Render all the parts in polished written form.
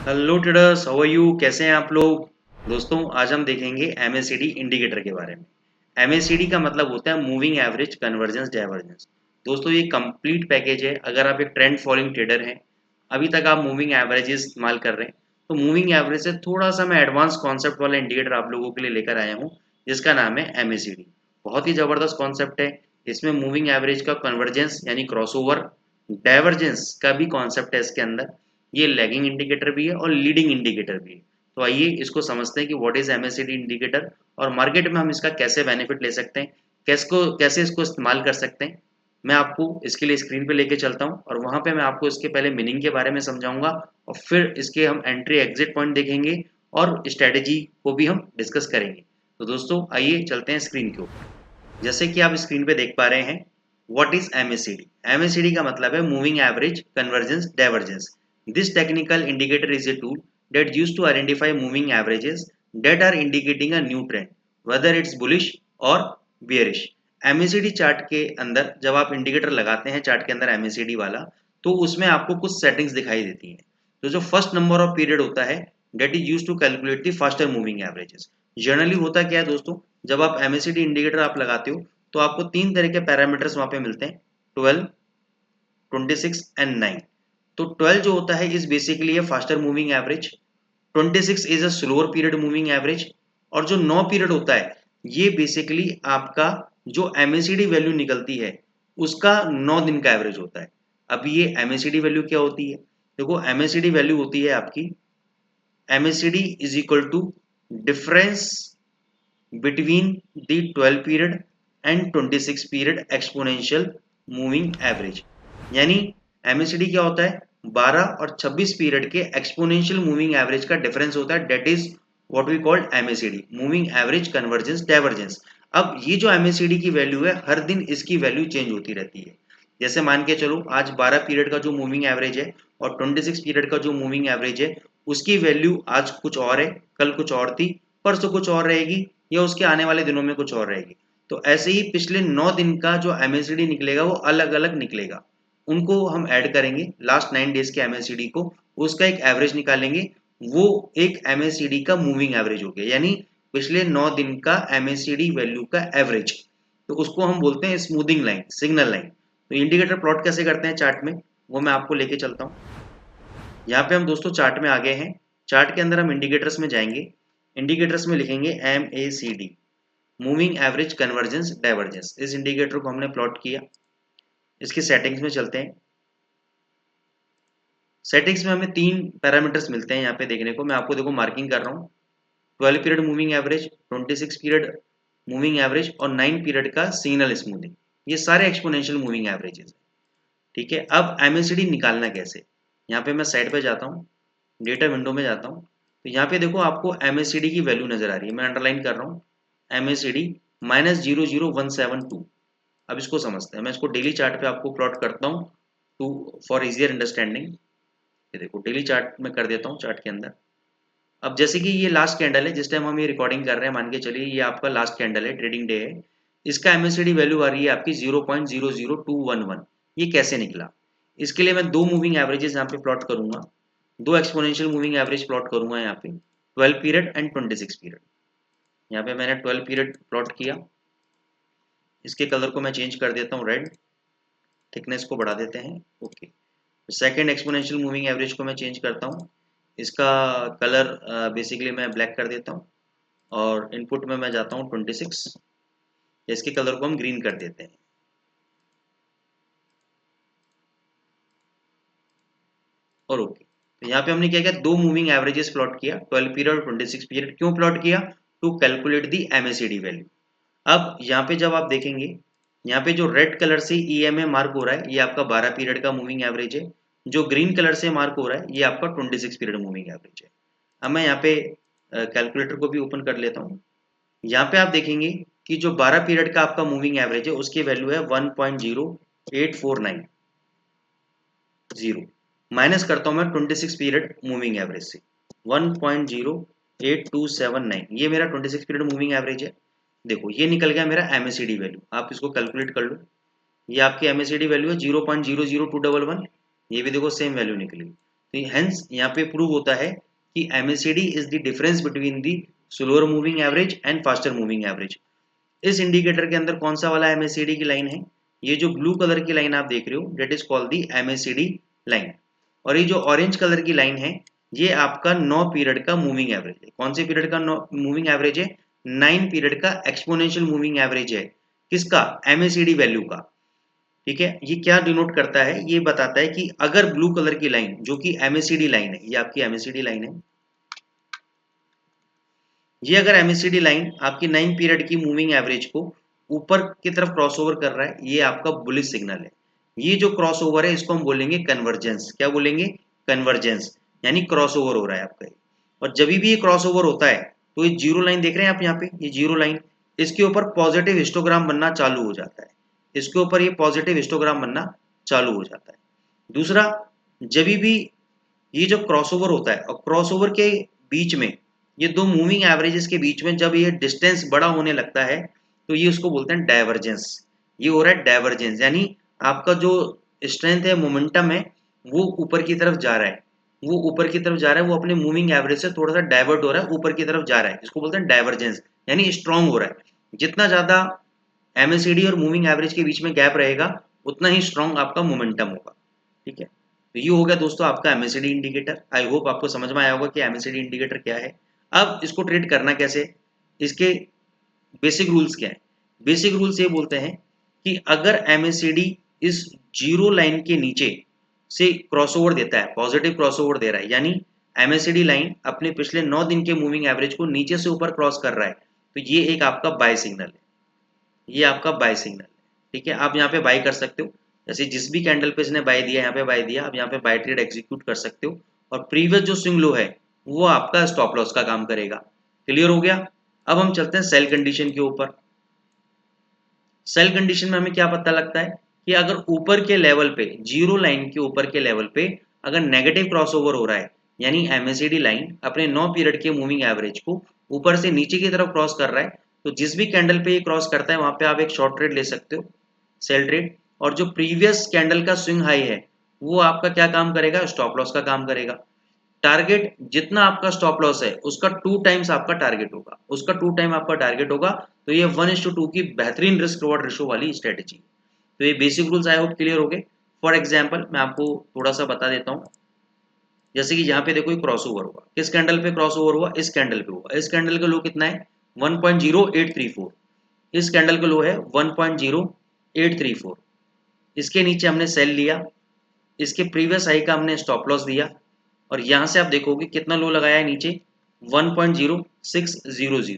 Hello traders, how are you? कैसे हैं आप लोग? दोस्तों, आज हम देखेंगे एमएसीडी इंडिकेटर के बारे में। एमएसीडी का मतलब होता है मूविंग एवरेज कन्वर्जेंस डाइवर्जेंस। दोस्तों, ये कंप्लीट पैकेज है। अगर आप एक ट्रेंड फॉलोइंग ट्रेडर हैं, अभी तक आप मूविंग एवरेजेस इस्तेमाल कर रहे हैं, तो मूविंग एवरेज से थोड़ा सा मैं एडवांस कॉन्सेप्ट वाला इंडिकेटर आप लोगों के लिए लेकर आया हूँ, जिसका नाम है एमएसीडी। बहुत ही ज़बरदस्त कॉन्सेप्ट है। इसमें मूविंग एवरेज का कन्वर्जेंस यानी क्रॉसओवर, डाइवर्जेंस का भी कॉन्सेप्ट है इसके अंदर। ये लैगिंग इंडिकेटर भी है और लीडिंग इंडिकेटर भी है। तो आइए इसको समझते हैं कि व्हाट इज एमएसीडी इंडिकेटर और मार्केट में हम इसका कैसे बेनिफिट ले सकते हैं, कैसे इसको इस्तेमाल कर सकते हैं। मैं आपको इसके लिए स्क्रीन पे लेके चलता हूँ और वहाँ पे मैं आपको इसके पहले मीनिंग के बारे में समझाऊंगा और फिर इसके हम एंट्री एग्जिट पॉइंट देखेंगे और स्ट्रेटेजी को भी हम डिस्कस करेंगे। तो दोस्तों, आइए चलते हैं स्क्रीन के ऊपर। जैसे कि आप स्क्रीन पे देख पा रहे हैं, व्हाट इज एमएसीडी? एमएसीडी का मतलब है moving average convergence divergence. This technical indicator is a tool that used to identify moving averages that are indicating a new trend, whether it's bullish or bearish. MACD chart के अंदर जब आप indicator लगाते हैं chart के अंदर MACD वाला, तो उसमें आपको कुछ सेटिंग्स दिखाई देती हैं। तो जो फर्स्ट नंबर ऑफ पीरियड होता है, that is use to calculate the faster moving averages. Generally होता क्या है दोस्तों, जब आप MACD इंडिकेटर आप लगाते हो तो आपको तीन तरह के पैरामीटर्स वहां पे मिलते हैं: 12, 26 एंड 9। तो 12 जो होता है is basically A faster moving average, 26 is a slower period moving average, और जो 9 पीरियड होता है ये बेसिकली आपका जो एमएसीडी वैल्यू निकलती है उसका 9 दिन का एवरेज होता है। अब ये एमएसीडी वैल्यू क्या होती है? देखो, एमएसीडी वैल्यू होती है आपकी MACD is equal to difference between the 12 period and 26 period exponential moving average. यानी एमएसीडी क्या होता है? 12 और 26 पीरियड के एक्सपोनेंशियल मूविंग एवरेज का डिफरेंस होता है। That is what we called MACD, moving average convergence divergence. अब ये जो एमएसीडी की वैल्यू है, हर दिन इसकी वैल्यू चेंज होती रहती है। जैसे मान के चलो, आज 12 पीरियड का जो मूविंग एवरेज है और 26 पीरियड का जो मूविंग एवरेज है, उसकी वैल्यू आज कुछ और है, कल कुछ और थी, परसों कुछ और रहेगी, या उसके आने वाले दिनों में कुछ और रहेगी। तो ऐसे ही पिछले 9 दिन का जो एमएसीडी निकलेगा वो अलग अलग निकलेगा। उनको हम ऐड करेंगे लास्ट 9 डेज के एमएसीडी को, उसका एक एवरेज निकालेंगे। वो एक एमएसीडी का मूविंग एवरेज हो गया, यानी पिछले 9 दिन का एमएसीडी वैल्यू का एवरेज। तो उसको हम बोलते हैं स्मूथिंग लाइन, सिग्नल लाइन। तो इंडिकेटर प्लॉट कैसे करते हैं चार्ट में, वो मैं आपको लेके चलता हूँ। यहाँ पे हम दोस्तों चार्ट में आ गए हैं। चार्ट के अंदर हम इंडिकेटर्स में जाएंगे। इंडिकेटर्स में लिखेंगे MACD, moving average convergence divergence. इस इंडिकेटर को हमने प्लॉट किया। इसकी सेटिंग्स में चलते हैं। सेटिंग्स में हमें तीन पैरामीटर्स मिलते हैं यहाँ पे देखने को। मैं आपको देखो मार्किंग कर रहा हूँ: 12 period moving average, 26 period moving average और 9 पीरियड का सिग्नल स्मूथिंग। ये सारे एक्सपोनेंशियल मूविंग एवरेजेस। ठीक है, अब एमएसीडी निकालना कैसे? यहाँ पे मैं साइड पे जाता हूँ, डेटा विंडो में जाता हूँ। तो यहाँ पे देखो आपको एमएसीडी की वैल्यू नजर आ रही है, मैं अंडरलाइन कर रहा हूँ। एमएसीडी -00172। अब इसको समझते हैं। मैं इसको डेली चार्ट पे आपको प्लॉट करता हूँ टू फॉर इजियर अंडरस्टैंडिंग। ये देखो डेली चार्ट में कर देता हूँ चार्ट के अंदर। अब जैसे कि ये लास्ट कैंडल है, जिस टाइम हम ये रिकॉर्डिंग कर रहे हैं, मान के चलिए ये आपका लास्ट कैंडल है, ट्रेडिंग डे है। इसका एमएसीडी वैल्यू आ रही है आपकी 0.00211। ये कैसे निकला? इसके लिए मैं दो मूविंग एवरेजेस यहाँ पे प्लॉट करूंगा, दो एक्सपोनेंशियल मूविंग एवरेज प्लॉट करूंगा यहाँ पे, 12 पीरियड एंड 26 पीरियड। यहाँ पे मैंने 12 पीरियड प्लॉट किया। इसके कलर को मैं चेंज कर देता हूँ रेड, थिकनेस को बढ़ा देते हैं। Okay, second exponential moving average को मैं चेंज करता हूँ। इसका कलर बेसिकली मैं ब्लैक कर देता हूँ और इनपुट में मैं जाता हूँ 26। इसके कलर को हम ग्रीन कर देते हैं। और ओके, तो यहाँ पे हमने क्या किया, दो मूविंग एवरेजेस प्लॉट किया, 12 पीरियड और 26 पीरियड। क्यों प्लॉट किया? To calculate the MACD value. अब यहाँ पे जब आप देखेंगे, यहाँ पे जो रेड कलर से ईएमए मार्क हो रहा है ये आपका 12 पीरियड का मूविंग एवरेज है। जो ग्रीन कलर से मार्क हो रहा है ये आपका 26 पीरियड मूविंग एवरेज है। अब मैं यहाँ पे कैलकुलेटर को भी ओपन कर लेता हूँ। यहाँ पे आप देखेंगे कि जो 12 पीरियड का आपका मूविंग एवरेज है उसकी वैल्यू है 1.0849। माइनस करता हूँ मैं 26 पीरियड मूविंग एवरेज से, 1.08279। ये मेरा 26 पीरियड मूविंग एवरेज है। देखो ये निकल गया मेरा एमएसीडी वैल्यू। आप इसको कैलकुलेट कर लो। ये आपकी एमएसीडी वैल्यू है 0.00211। ये भी देखो सेम वैल्यू निकली। तो हेंस यहाँ पे प्रूव होता है कि MACD is the difference between the slower moving average and faster moving average. इस इंडिकेटर के अंदर कौन सा वाला MACD की लाइन है? ये जो ब्लू कलर की लाइन आप देख रहे हो that is called the MACD line, और ये जो ऑरेंज कलर की लाइन है ये आपका 9 पीरियड का मूविंग एवरेज है। कौन से पीरियड का मूविंग एवरेज है? 9 पीरियड का एक्सपोनेंशियल मूविंग एवरेज है। किसका? MACD वैल्यू का। ठीक है, ये क्या डिनोट करता है? ये बताता है कि अगर ब्लू कलर की लाइन जो कि MACD लाइन है, ये आपकी MACD लाइन है, ये अगर MACD लाइन आपकी 9 पीरियड की मूविंग एवरेज को ऊपर की तरफ क्रॉसओवर कर रहा है, ये आपका बुलिश सिग्नल है। ये जो क्रॉसओवर है इसको हम बोलेंगे कन्वर्जेंस। क्या बोलेंगे? कन्वर्जेंस, यानी क्रॉसओवर हो रहा है आपका। और जब भी ये क्रॉसओवर होता है तो ये जीरो लाइन देख रहे हैं आप यहाँ पे, ये जीरो लाइन, इसके ऊपर पॉजिटिव हिस्टोग्राम बनना चालू हो जाता है। इसके ऊपर ये पॉजिटिव हिस्टोग्राम बनना चालू हो जाता है। दूसरा, जब भी ये जो क्रॉसओवर होता है और क्रॉसओवर के बीच में ये दो मूविंग एवरेजेस के बीच में जब ये डिस्टेंस बड़ा होने लगता है तो ये उसको बोलते हैं डाइवर्जेंस। ये हो रहा है डाइवर्जेंस, यानी आपका जो स्ट्रेंथ है, मोमेंटम है, वो ऊपर की तरफ जा रहा है, वो ऊपर की तरफ जा रहा है, वो अपने मूविंग एवरेज से थोड़ा सा डाइवर्ट हो रहा है, ऊपर की तरफ जा रहा है, इसको बोलते हैं डाइवर्जेंस, यानी स्ट्रांग हो रहा है। जितना ज्यादा MACD और मूविंग एवरेज के बीच में गैप रहेगा उतना ही स्ट्रांग आपका मोमेंटम होगा। ठीक है, तो ये हो गया दोस्तों आपका MACD इंडिकेटर। आई होप आपको समझ में आया होगा कि MACD इंडिकेटर क्या है। अब इसको ट्रीट करना कैसे, इसके बेसिक रूल्स क्या है? बेसिक रूल्स ये बोलते हैं कि अगर MACD इस जीरो लाइन के नीचे से क्रॉसओवर देता है, पॉजिटिव क्रॉसओवर दे रहा है, यानी MACD लाइन अपने पिछले 9 दिन के मूविंग एवरेज को नीचे से ऊपर क्रॉस कर रहा है, तो ये एक आपका बाय सिग्नल है। ये आपका बाय सिग्नल है। ठीक है, आप यहाँ पे बाय कर सकते हो, जैसे जिस भी कैंडल पे इसने बाय दिया यहाँ पे बाय दिया, आप यहाँ पे बाय ट्रेड एग्जीक्यूट कर सकते हो, और प्रीवियस जो स्विंग लो है वो आपका स्टॉप लॉस का काम करेगा। क्लियर हो गया? अब हम चलते हैं सेल कंडीशन के ऊपर। सेल कंडीशन में हमें क्या पता लगता है कि अगर ऊपर के लेवल पे, जीरो लाइन के ऊपर के लेवल पे अगर नेगेटिव क्रॉसओवर हो रहा है, यानी MACD लाइन अपने 9 पीरियड के मूविंग एवरेज को ऊपर से नीचे की तरफ क्रॉस कर रहा है, तो जिस भी कैंडल पे ये क्रॉस करता है वहां पे आप एक शॉर्ट ट्रेड ले सकते हो, सेल ट्रेड। और जो प्रीवियस कैंडल का स्विंग हाई है वो आपका क्या काम करेगा? स्टॉप लॉस का काम करेगा। टारगेट जितना आपका स्टॉप लॉस है उसका 2 टाइम्स आपका टारगेट होगा, उसका 2 टाइम आपका टारगेट होगा। तो ये 1:2 की बेहतरीन रिस्क रिवॉर्ड रेशो वाली स्ट्रेटेजी। तो ये basic rules I hope clear हो गए। फॉर एग्जाम्पल मैं आपको थोड़ा सा बता देता हूँ, जैसे कि यहाँ पे देखो क्रॉस ओवर हुआ, किस कैंडल पे क्रॉस ओवर हुआ? इस कैंडल पे हुआ। इस कैंडल का लो कितना है? 1.0834। इस कैंडल का लो है 1.0834। इसके नीचे हमने सेल लिया, इसके प्रीवियस हाई का हमने स्टॉप लॉस दिया, और यहां से आप देखोगे कितना लो लगाया है नीचे? 1.0600।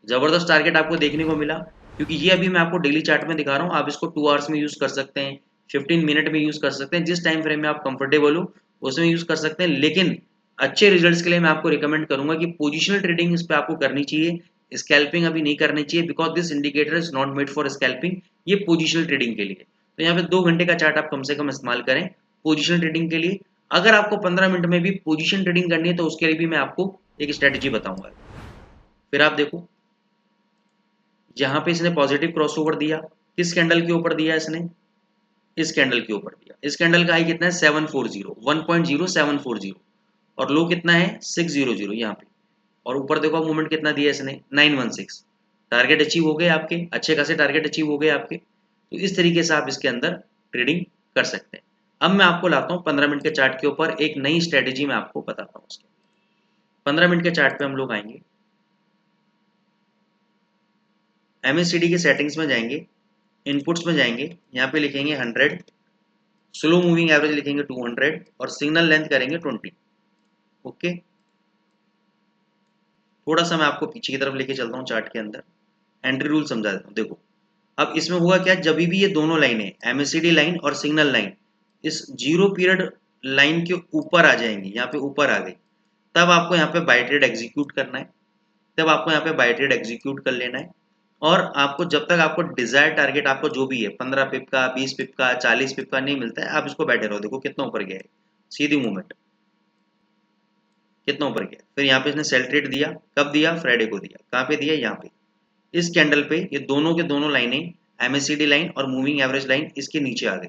जबरदस्त टारगेट आपको देखने को मिला, क्योंकि ये अभी मैं आपको डेली चार्ट में दिखा रहा हूँ। आप इसको 2 आवर्स में यूज कर सकते हैं, 15 मिनट में यूज कर सकते हैं, जिस टाइम फ्रेम में आप कंफर्टेबल हो उसमें यूज कर सकते हैं। लेकिन अच्छे रिजल्ट्स के लिए मैं आपको रिकमेंड करूंगा कि पोजिशनल ट्रेडिंग इस पे आपको करनी चाहिए, स्कैल्पिंग अभी नहीं करनी चाहिए, because this indicator is not made for scalping. ये पोजिशनल ट्रेडिंग के लिए। तो यहाँ पे 2 घंटे का चार्ट आप कम से कम इस्तेमाल करें पोजिशनल ट्रेडिंग के लिए। अगर आपको 15 मिनट में भी पोजिशन ट्रेडिंग करनी है तो उसके लिए भी मैं आपको एक स्ट्रेटेजी बताऊंगा। फिर आप देखो, यहाँ पे इसने पॉजिटिव क्रॉसओवर दिया, किस कैंडल के ऊपर दिया इसने? इस कैंडल के ऊपर दिया। इस कैंडल का हाई कितना है? 740, 1.0740, और लो कितना है? 600 यहाँ पे। और ऊपर देखो मूवमेंट कितना दिया इसने? 916। टारगेट अचीव हो गए आपके, अच्छे खासे टारगेट अचीव हो गए आपके। तो इस तरीके से आप इसके अंदर ट्रेडिंग कर सकते हैं। अब मैं आपको लाता हूँ 15 मिनट के चार्ट के ऊपर एक नई स्ट्रेटेजी मैं आपको बताता हूँ। उसके 15 मिनट के चार्ट पे हम लोग आएंगे, MACD के सेटिंग्स में जाएंगे, इनपुट्स में जाएंगे, यहाँ पे लिखेंगे 100, स्लो मूविंग एवरेज लिखेंगे 200, और सिग्नल लेंथ करेंगे 20। ओके, थोड़ा सा मैं आपको पीछे की तरफ लेके चलता हूँ चार्ट के अंदर, एंट्री रूल समझा देता हूँ। देखो अब इसमें हुआ क्या, जब भी ये दोनों लाइनें MACD लाइन और सिग्नल लाइन इस जीरो पीरियड लाइन के ऊपर आ जाएंगी, यहाँ पे ऊपर आ गई, तब आपको यहाँ पे बाय ट्रेड एग्जीक्यूट करना है। तब आपको यहाँ पे बाय ट्रेड एग्जीक्यूट कर लेना है। और आपको जब तक आपको डिजायर टारगेट आपको जो भी है 15 पिप का, 20 पिप का, 40 पिप का नहीं मिलता है, आप इसको बैठे रहो। देखो कितना ऊपर गया है, सीधी मूवमेंट कितना ऊपर गया। फिर यहाँ पे इसने सेल ट्रेड दिया, कब दिया? फ्राइडे को दिया। कहाँ पे दिया? यहाँ पे। इस कैंडल पे ये दोनों के दोनों लाइनें MACD लाइन और मूविंग एवरेज लाइन इसके नीचे आ गई,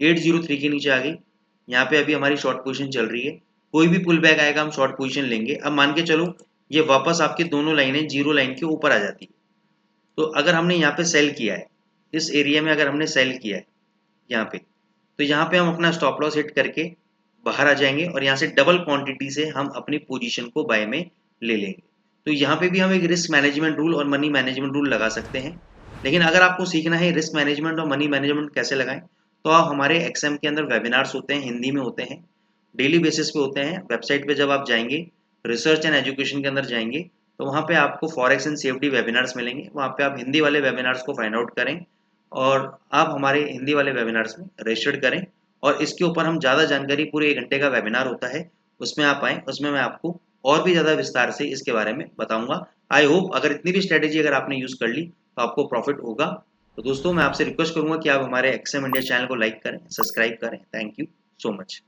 803 के नीचे आ गई। यहाँ पे अभी हमारी शॉर्ट पोजीशन चल रही है, कोई भी पुल बैक आएगा हम शॉर्ट पोजीशन लेंगे। अब मान के चलो ये वापस आपकी दोनों लाइनें जीरो लाइन के ऊपर आ जाती है, तो अगर हमने यहाँ पे सेल किया है, इस एरिया में अगर हमने सेल किया है यहाँ पे, तो यहाँ पे हम अपना स्टॉप लॉस हिट करके बाहर आ जाएंगे और यहाँ से डबल क्वांटिटी से हम अपनी पोजीशन को बाय में ले लेंगे। तो यहाँ पे भी हम एक रिस्क मैनेजमेंट रूल और मनी मैनेजमेंट रूल लगा सकते हैं। लेकिन अगर आपको सीखना है रिस्क मैनेजमेंट और मनी मैनेजमेंट कैसे लगाएं, तो आप हमारे एक्सएम के अंदर वेबिनार्स होते हैं, हिंदी में होते हैं, डेली बेसिस पे होते हैं। वेबसाइट पे जब आप जाएंगे, रिसर्च एंड एजुकेशन के अंदर जाएंगे, तो वहाँ पे आपको फॉरेक्स एंड सेफ्टी वेबिनार्स मिलेंगे। वहाँ पे आप हिंदी वाले वेबिनार्स को फाइंड आउट करें और आप हमारे हिंदी वाले वेबिनार्स में रजिस्टर्ड करें। और इसके ऊपर हम ज़्यादा जानकारी, पूरे 1 घंटे का वेबिनार होता है, उसमें आप आएँ, उसमें मैं आपको और भी ज़्यादा विस्तार से इसके बारे में बताऊंगा। आई होप अगर इतनी भी स्ट्रेटेजी अगर आपने यूज़ कर ली तो आपको प्रॉफिट होगा। तो दोस्तों मैं आपसे रिक्वेस्ट करूंगा कि आप हमारे एक्सएम इंडिया चैनल को लाइक करें, सब्सक्राइब करें। Thank you so much.